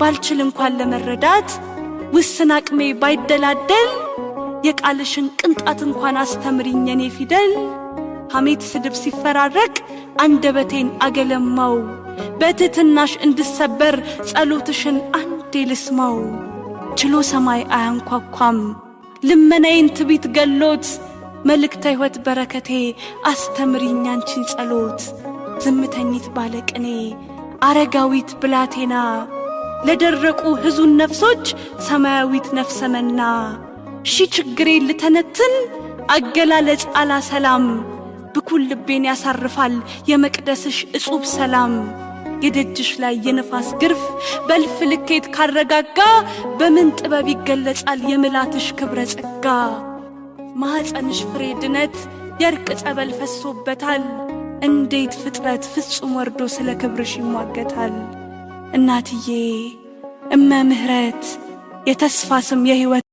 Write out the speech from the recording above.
ባልችል እንኳን ለመረዳት ውስን አቅሜ ባይደላደል የቃልሽን ቅንጣት እንኳን አስተምሪኝ የኔ ፊደል። ሐሜት ስድብ ሲፈራረቅ አንደበቴን አገለማው በትሕትናሽ እንድሰበር ጸሎትሽን አንዴ ልስማው። ችሎ ሰማይ አያንኳኳም ልመናዬን ትቢት ገሎት መልእክተ ሕይወት በረከቴ አስተምሪኝ አንቺን ጸሎት። ዝምተኝት ባለቅኔ አረጋዊት ብላቴና ለደረቁ ሕዙን ነፍሶች ሰማያዊት ነፍሰ መና ሺ ችግሬን ልተነትን አገላለጽ አላሰላም ብኩል ልቤን ያሳርፋል የመቅደስሽ እጹብ ሰላም። የደጅሽ ላይ የነፋስ ግርፍ በልፍ ልኬት ካረጋጋ በምን ጥበብ ይገለጻል የምላትሽ ክብረ ጸጋ። ማኅፀንሽ ፍሬ ድነት የርቅ ጸበል ፈሶበታል እንዴት ፍጥረት ፍጹም ወርዶ ስለ ክብርሽ ይሟገታል። እናትዬ እመ ምሕረት የተስፋ ስም የሕይወት